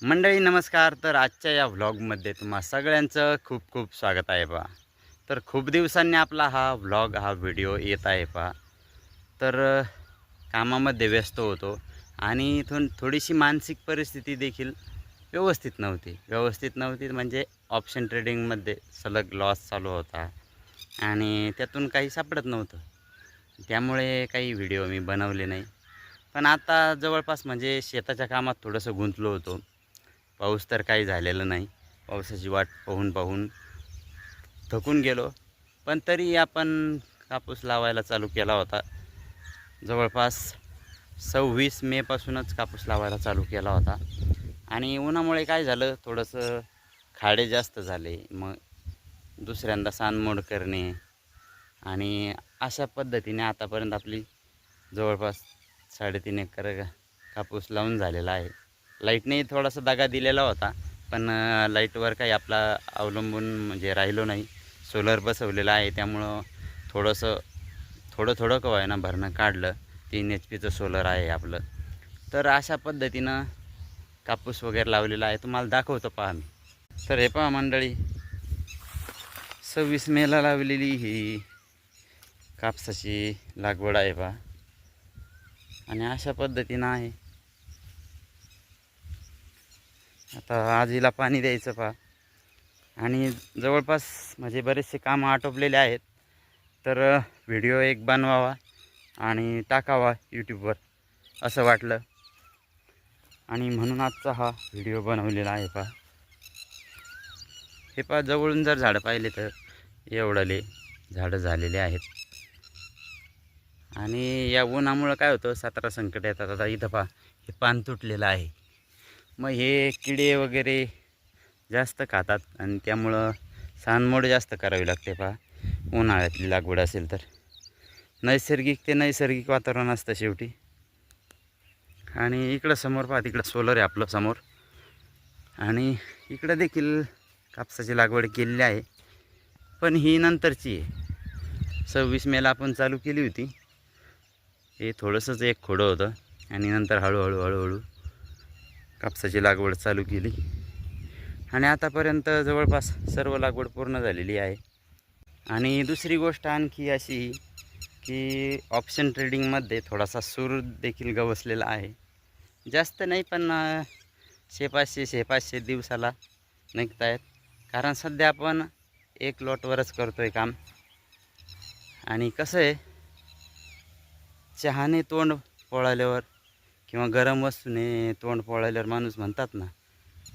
मंडळी नमस्कार. तर आजच्या या व्लॉगमध्ये तुम्हा सगळ्यांचं खूप खूप स्वागत आहे पहा. तर खूप दिवसांनी आपला हा व्हिडिओ येत आहे पहा. तर कामामध्ये व्यस्त होतो आणि इथून थोडीशी मानसिक परिस्थिती देखील व्यवस्थित नव्हती म्हणजे ऑप्शन ट्रेडिंगमध्ये सलग लॉस चालू होता आणि त्यातून काही सापडत नव्हतं. त्यामुळे काही व्हिडिओ मी बनवले नाही. पण आता जवळपास म्हणजे शेताच्या कामात थोडंसं गुंतलो होतो. पाऊस तर काही झालेला नाही. पावसाची वाट पाहून पाहून थकून गेलो. पण तरी आपण कापूस लावायला चालू केला होता. जवळपास 26 मेपासूनच कापूस लावायला चालू केला होता. आणि उन्हामुळे काय झालं, थोडंसं खाडे जास्त झाले. मग दुसऱ्यांदा सानमोड करणे आणि अशा पद्धतीने आतापर्यंत आपली जवळपास 3.5 एकर कापूस लावून झालेला आहे. लाईटने थोडासा दगा दिलेला होता, पण लाईटवर काही आपला अवलंबून म्हणजे राहिलो नाही. सोलर बसवलेलं आहे, त्यामुळं थोडं थोडं का होईना भरणं काढलं. 3 HP सोलर आहे आपलं. तर अशा पद्धतीनं कापूस वगैरे लावलेला आहे. तुम्हाला दाखवतो पहा मी. तर हे पहा मंडळी, 26 मेला लावलेली ही कापसाची लागवड आहे पहा. आणि अशा पद्धतीनं आहे. आता आजीला पाणी द्यायचं पहा. आणि जवळपास म्हणजे बरेचसे कामं आटोपलेले आहेत. तर व्हिडिओ एक बनवावा आणि टाकावा यूट्यूबवर असं वाटलं, आणि म्हणून आजचा हा व्हिडिओ बनवलेला आहे पहा. हे पहा, जवळून जर झाडं पाहिले तर एवढले झाडं झालेले आहेत. आणि या उन्हामुळं काय होतं, 17 संकट येतात. आता इथं पहा, हे पान तुटलेलं आहे. मग हे किडे वगैरे जास्त खातात आणि त्यामुळं सानमोड जास्त करावी लागते पहा. उन्हाळ्यातली लागवड असेल तर नैसर्गिक वातावरण असतं शेवटी. आणि इकडं समोर पहा, तिकडं सोलर आहे आपलं समोर. आणि इकडं देखील कापसाची लागवड केलेली आहे, पण ही नंतरची आहे. 26 मेला आपण चालू केली होती. हे थोडंसंच एक खोडं होतं आणि नंतर हळूहळू कापसाची लागवड चालू केली. आणि आतापर्यंत जवळपास सर्व लागवड पूर्ण झालेली आहे. आणि दुसरी गोष्ट आणखी अशी की ऑप्शन ट्रेडिंगमध्ये थोडासा सूर देखील गवसलेला आहे. जास्त नाही, पण 100-500 दिवसाला निघत आहेत. कारण सध्या आपण एक लॉटवरच करतो आहे काम. आणि कसं आहे, चहाने तोंड पोळाल्यावर किंवा गरम वस्तूने तोंड पोळाल्यावर माणूस म्हणतात ना,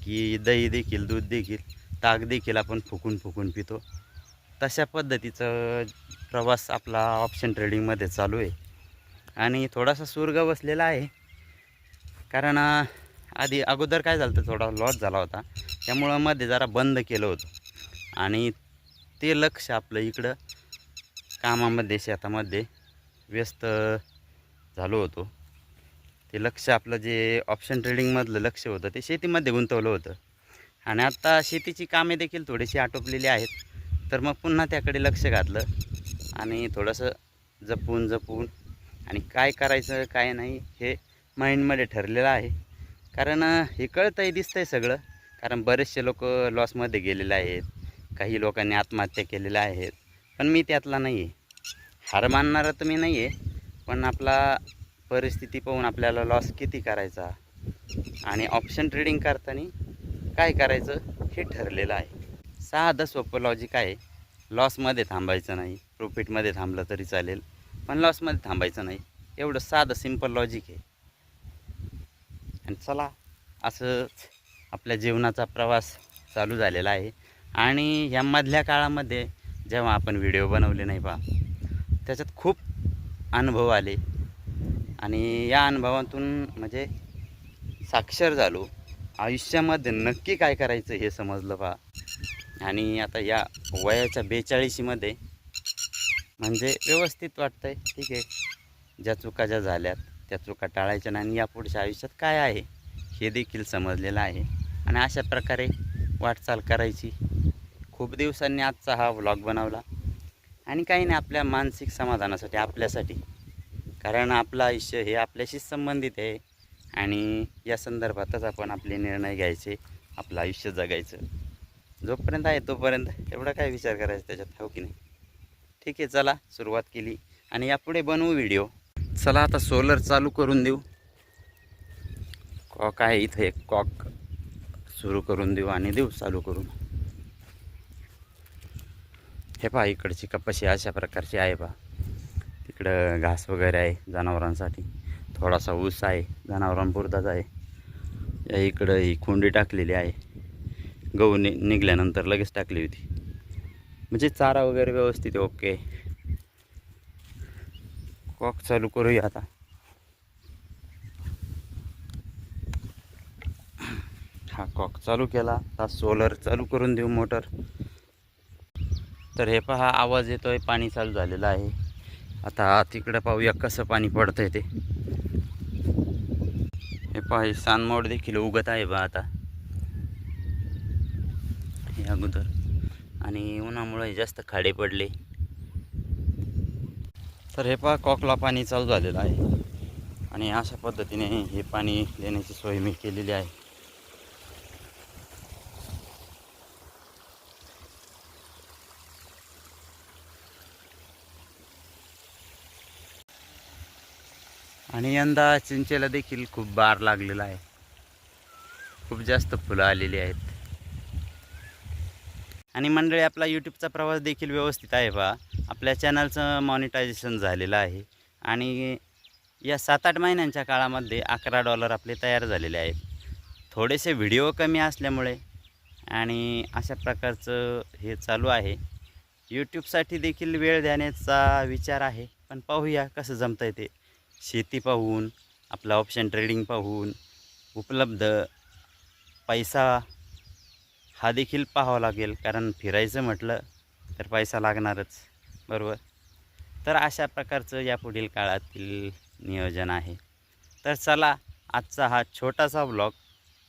की दही देखील, दूध देखील, ताक देखील आपण फुकून फुकून पितो. तशा पद्धतीचं प्रवास आपला ऑप्शन ट्रेडिंगमध्ये चालू आहे. आणि थोडासा सूर बसलेला आहे. कारण अगोदर काय झालं होतं, थोडा लॉस झाला होता. त्यामुळं मध्ये जरा बंद केलं होतं. आणि ते लक्ष आपलं इकडं कामामध्ये, शेतामध्ये व्यस्त झालो होतो. ते लक्ष आपलं जे ऑप्शन ट्रेडिंगमधलं लक्ष होतं ते शेतीमध्ये गुंतवलं होतं. आणि आत्ता शेतीची कामे देखील थोडीशी आटोपलेली आहेत. तर मग पुन्हा त्याकडे लक्ष घातलं आणि थोडंसं जपून आणि काय करायचं काय नाही हे माइंडमध्ये ठरलेलं आहे. कारण हे कळतंय, दिसतंय सगळं. कारण बरेचसे लोक लॉसमध्ये गेलेले आहेत. काही लोकांनी आत्महत्या केलेल्या आहेत. पण मी त्यातला नाही आहे. हार मानणारा तर मी नाही आहे, पण आपला परिस्थिती पाहून आपल्याला लॉस किती करायचा आणि ऑप्शन ट्रेडिंग करताना काय करायचं हे ठरलेलं आहे. साधं सोपं लॉजिक आहे. लॉसमध्ये थांबायचं नाही, प्रॉफिटमध्ये थांबलं तरी चालेल, पण लॉसमध्ये थांबायचं नाही. एवढं साधं सिंपल लॉजिक आहे. आणि चला, असंच आपल्या जीवनाचा प्रवास चालू झालेला आहे. आणि ह्या मधल्या काळामध्ये जेव्हा आपण व्हिडिओ बनवले नाही पहा, त्याच्यात खूप अनुभव आले. आणि या अनुभवातून म्हणजे साक्षर झालो. आयुष्यामध्ये नक्की काय करायचं हे समजलं पहा. आणि आता या वयाच्या 42मध्ये म्हणजे व्यवस्थित वाटतंय. ठीक आहे, ज्या झाल्यात त्या चुका टाळायच्या नाही. आणि यापुढच्या आयुष्यात काय आहे हे देखील समजलेलं आहे. आणि अशा प्रकारे वाटचाल करायची. खूप दिवसांनी आजचा हा व्लॉग बनवला. आणि काही नाही, आपल्या मानसिक समाधानासाठी, आपल्यासाठी. कारण आपलं आयुष्य हे आपल्याशीच संबंधित आहे. आणि या संदर्भातच आपण आपले निर्णय घ्यायचे, आपलं आयुष्य जगायचं. जोपर्यंत आहे तोपर्यंत एवढा काय विचार करायचा त्याच्यात, हो की नाही? ठीक आहे, चला सुरुवात केली आणि यापुढे बनवू व्हिडिओ. चला आता सोलर चालू करून देऊ. कॉक आहे इथं एक, कॉक सुरू करून देऊ आणि देऊ चालू करून. हे पहा इकडची कपाशी अशा प्रकारची आहे पहा. तिकडं घास वगैरे आहे जनावरांसाठी, थोडासा ऊस आहे जनावरांपुरताच आहे. या इकडं ही खोंडी टाकलेली आहे, गहू निघल्यानंतर लगेच टाकली होती. म्हणजे चारा वगैरे व्यवस्थित ओके. कॉक चालू करूया आता. हा कॉक चालू केला, आता सोलर चालू करून देऊ मोटर. तर हे पहा आवाज येतोय, पाणी चालू झालेलं आहे. आता तिकडं पाहूया कसं पाणी पडतंय ते. हे पहा सानमोड देखील उगत आहे बा आता हे अगोदर, आणि उन्हामुळे जास्त खाडे पडले. तर हे पहा कॉकला पाणी चालू झालेलं आहे आणि अशा पद्धतीने हे पाणी देण्याची सोय मी केलेली आहे. आणि यंदा चिंचेला देखील खूप बार लागलेला आहे, खूप जास्त फुलं आलेली आहेत. आणि मंडळी आपला यूट्यूबचा प्रवास देखील व्यवस्थित आहे पहा. आपल्या चॅनलचं मॉनिटायझेशन झालेलं आहे आणि या 7-8 महिन्यांच्या काळामध्ये $11 आपले तयार झालेले आहेत. थोडेसे व्हिडिओ कमी असल्यामुळे आणि अशा प्रकारचं हे चालू आहे. यूट्यूबसाठी देखील वेळ देण्याचा विचार आहे, पण पाहूया कसं जमतं आहे ते. शेती पाहून, आपला ऑप्शन ट्रेडिंग पाहून, उपलब्ध पैसा हा देखील पाहावा लागेल, कारण फिरायचं म्हटलं तर पैसा लागणारच, बरोबर. तर अशा प्रकारचं यापुढील काळातील नियोजन आहे. तर चला, आजचा हा छोटासा व्लॉग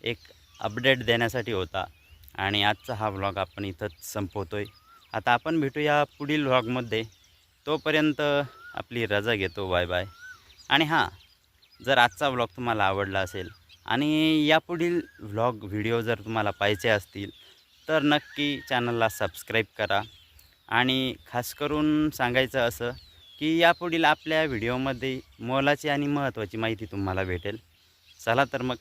एक अपडेट देण्यासाठी होता आणि आजचा हा व्लॉग आपण इथंच संपवतो आहे. आता आपण भेटूया पुढील व्लॉगमध्ये. तोपर्यंत आपली रजा घेतो, बाय बाय. आणि हां, जर आजचा व्लॉग तुम्हाला आवडला असेल आणि यापुढील व्लॉग व्हिडिओ जर तुम्हाला पाहिजे असतील तर नक्की चॅनलला सबस्क्राईब करा. आणि खास करून सांगायचं असं की यापुढील आपल्या व्हिडिओमध्ये मोलाची आणि महत्त्वाची माहिती तुम्हाला भेटेल. चला तर मग